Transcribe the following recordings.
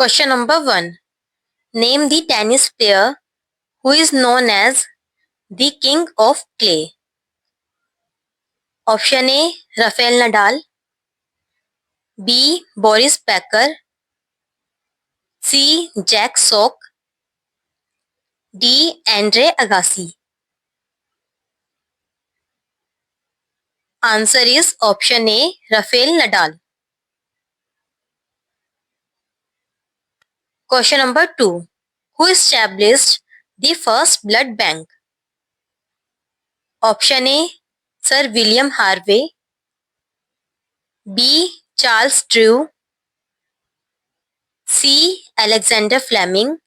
Question number 1. Name the tennis player who is known as the King of Clay. Option A. Rafael Nadal. B. Boris Becker. C. Jack Sock. D. Andre Agassi. Answer is option A. Rafael Nadal. Question number 2. Who established the first blood bank? Option A. Sir William Harvey. B. Charles Drew. C. Alexander Fleming.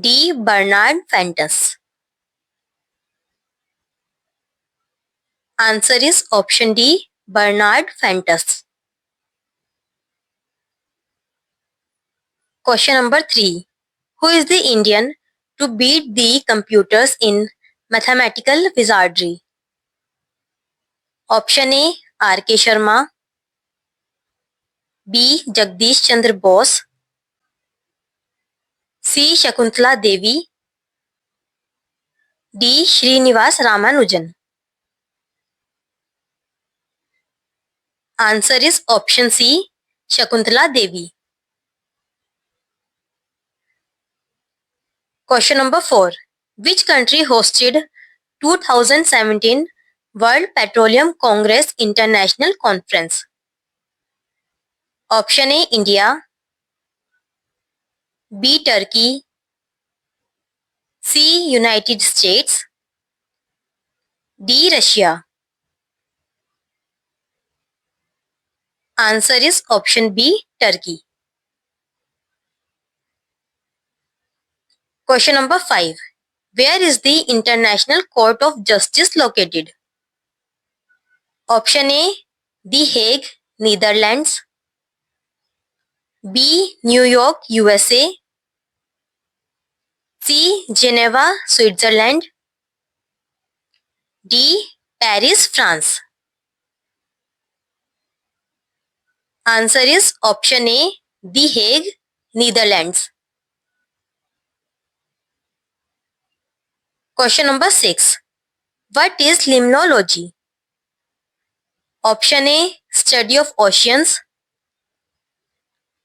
D. Bernard Fantus. Answer is option D. Bernard Fantus. Question number 3. Who is the Indian to beat the computers in mathematical wizardry? Option A. R.K. Sharma. B. Jagdish Chandra Bose. C. Shakuntala Devi. D. Srinivas Ramanujan. Answer is option C. Shakuntala Devi. Question number 4. Which country hosted 2017 World Petroleum Congress International Conference? Option A. India. B. Turkey. C. United States. D. Russia. Answer is option B. Turkey. Question number 5. Where is the International Court of Justice located? Option A. The Hague, Netherlands. B. New York, USA. C. Geneva, Switzerland. D. Paris, France. Answer is option A. The Hague, Netherlands. Question number 6. What is limnology? Option A. Study of oceans.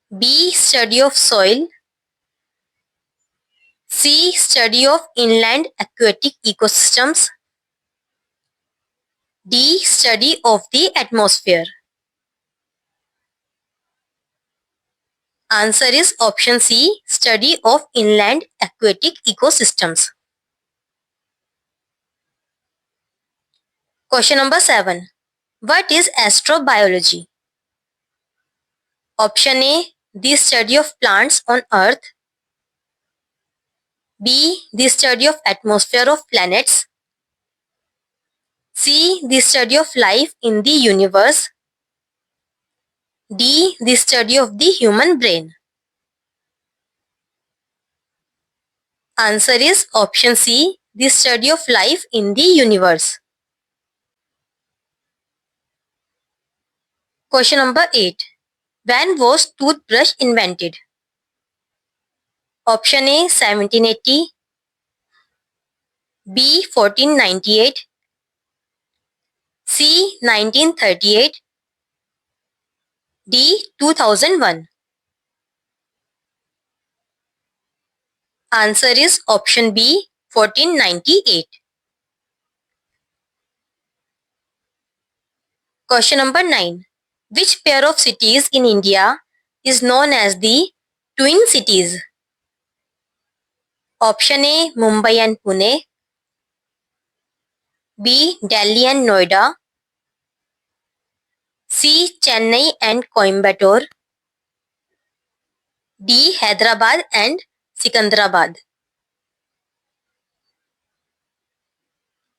B. Study of soil. C. Study of inland aquatic ecosystems. D. Study of the atmosphere. Answer is option C. Study of inland aquatic ecosystems. Question number 7. What is astrobiology? Option A. The study of plants on Earth. B. The study of atmosphere of planets. C. The study of life in the universe. D. The study of the human brain. Answer is option C. The study of life in the universe. Question number 8. When was toothbrush invented? Option A. 1780. B. 1498. C. 1938. D. 2001. Answer is option B. 1498. Question number 9. Which pair of cities in India is known as the Twin Cities? Option A. Mumbai and Pune. B. Delhi and Noida. C. Chennai and Coimbatore. D. Hyderabad and Sikandrabad.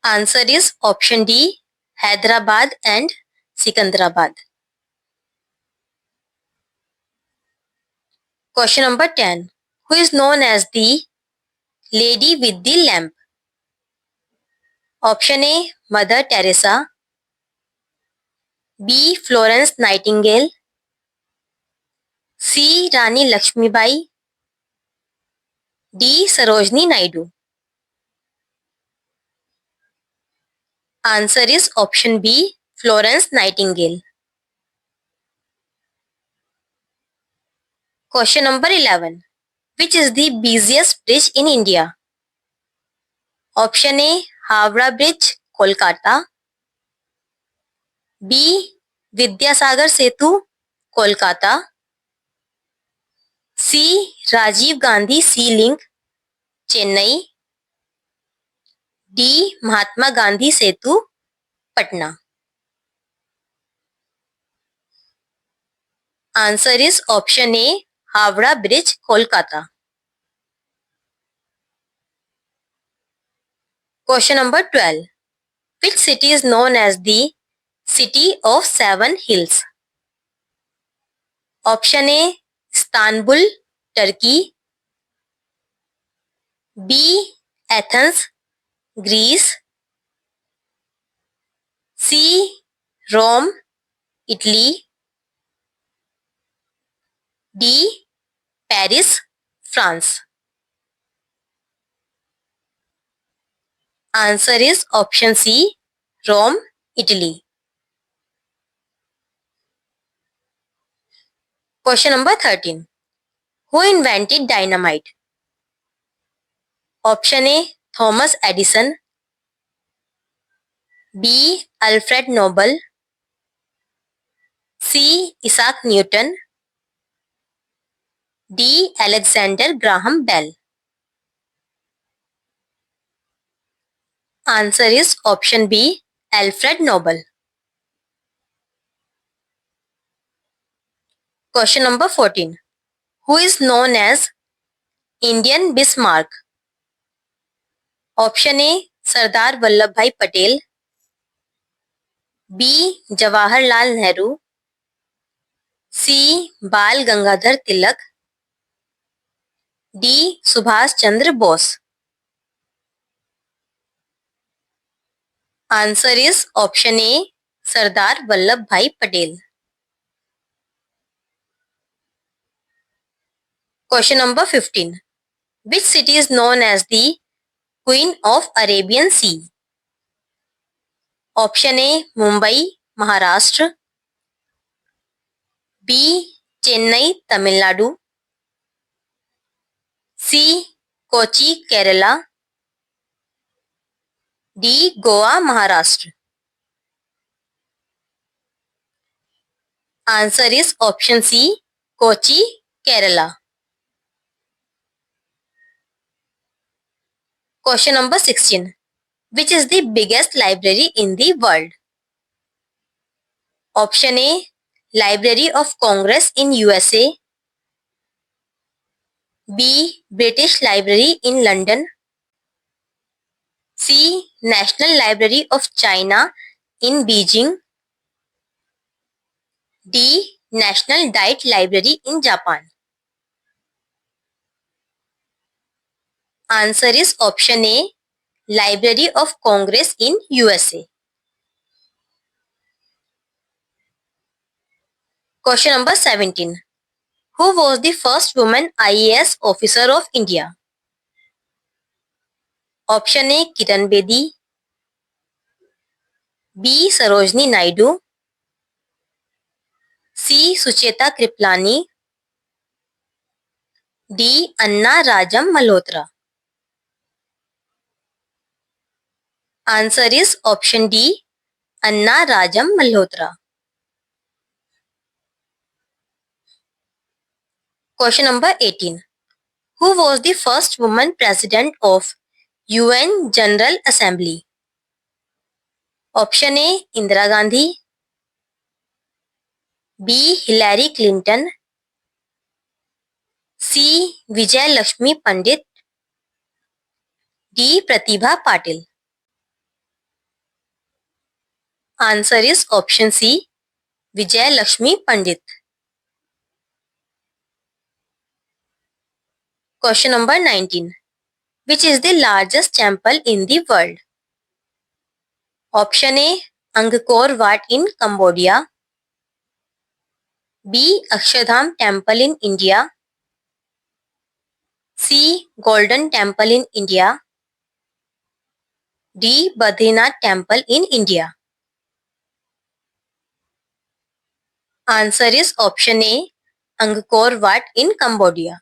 Answer is option D. Hyderabad and Sikandrabad. Question number 10. Who is known as the Lady with the Lamp? Option A. Mother Teresa. B. Florence Nightingale. C. Rani Lakshmibai. D. Sarojini Naidu. Answer is option B. Florence Nightingale. Question number 11. Which is the busiest bridge in India? Option A. Howrah Bridge, Kolkata. B. Vidyasagar Setu, Kolkata. C. Rajiv Gandhi Sea Link, Chennai. D. Mahatma Gandhi Setu, Patna. Answer is option A. Howrah Bridge, Kolkata. Question number 12. Which city is known as the City of Seven Hills? Option A. Istanbul, Turkey. B. Athens, Greece. C. Rome, Italy. D. Paris, France. Answer is option C. Rome, Italy. Question number 13. Who invented dynamite? Option A. Thomas Edison. B. Alfred Nobel. C. Isaac Newton. D. Alexander Graham Bell. Answer is option B. Alfred Nobel. Question number 14. Who is known as Indian Bismarck? Option A. Sardar Vallabhbhai Patel. B. Jawaharlal Nehru. C. Bal Gangadhar Tilak. D. Subhash Chandra Bose. Answer is option A. Sardar Vallabhbhai Patel. Question number 15. Which city is known as the Queen of Arabian Sea? Option A. Mumbai, Maharashtra. B. Chennai, Tamil Nadu. C. Kochi, Kerala. D. Goa, Maharashtra. Answer is option C. Kochi, Kerala. Question number 16. Which is the biggest library in the world? Option A. Library of Congress in USA. B. British Library in London. C. National Library of China in Beijing. D. National Diet Library in Japan. Answer is option A. Library of Congress in USA. Question number 17. Who was the first woman IAS officer of India? Option A. Kiran Bedi. B. Sarojini Naidu. C. Sucheta Kriplani. D. Anna Rajam Malhotra. Answer is option D. Anna Rajam Malhotra. Question number 18. Who was the first woman president of UN General Assembly? Option A. Indira Gandhi. B. Hillary Clinton. C. Vijay Lakshmi Pandit. D. Pratibha Patil. Answer is option C. Vijay Lakshmi Pandit. Question number 19. Which is the largest temple in the world? Option A. Angkor Wat in Cambodia. B. Akshardham Temple in India. C. Golden Temple in India. D. Badrinath Temple in India. Answer is option A. Angkor Wat in Cambodia.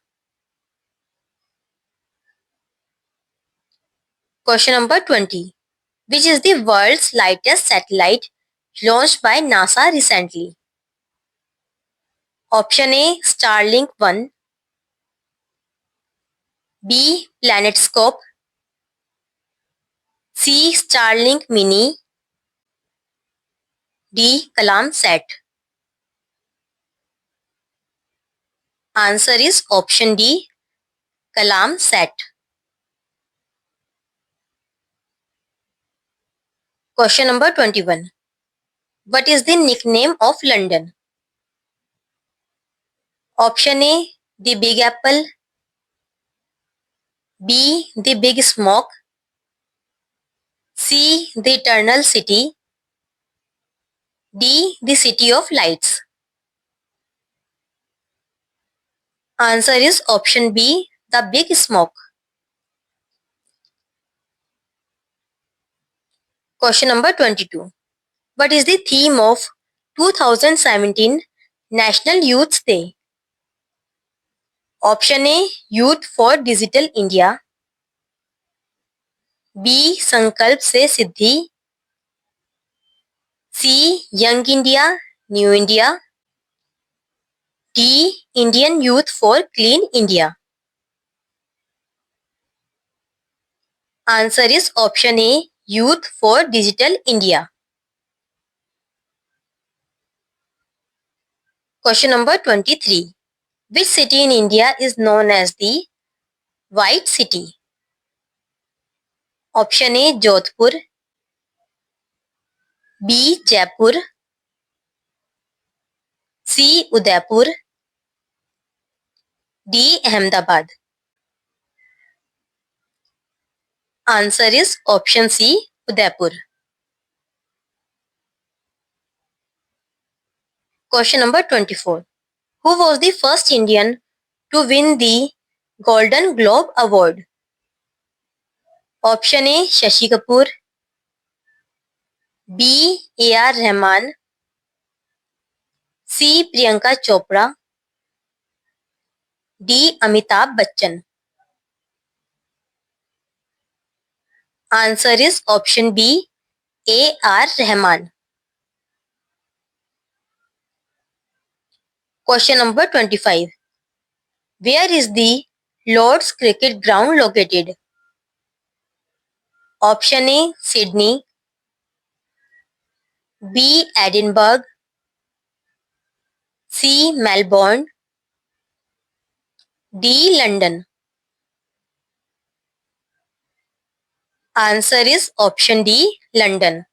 Question number 20. Which is the world's lightest satellite launched by NASA recently? Option A. Starlink 1. B. PlanetScope. C. Starlink Mini. D. CalamSat. Answer is option D. CalamSat. Question number 21. What is the nickname of London? Option A. The Big Apple. B. The Big Smoke. C. The Eternal City. D. The City of Lights. Answer is option B. The Big Smoke. Question number 22. What is the theme of 2017 National Youth Day? Option A. Youth for Digital India. B. संकल्प से सिद्धि. C. Young India, New India. D. Indian Youth for Clean India. Answer is option A. Youth for Digital India. Question number 23. Which city in India is known as the White City? Option A. Jodhpur. B. Jaipur. C. Udaipur. D. Ahmedabad. Answer is option C. Udaipur. Question number 24. Who was the first Indian to win the Golden Globe Award? Option A. Shashi Kapoor. B. A.R. Rahman. C. Priyanka Chopra. D. Amitabh Bachchan. Answer is option B. A.R. Rahman. Question number 25. Where is the Lord's Cricket Ground located? Option A. Sydney. B. Edinburgh. C. Melbourne. D. London. Answer is option D. London.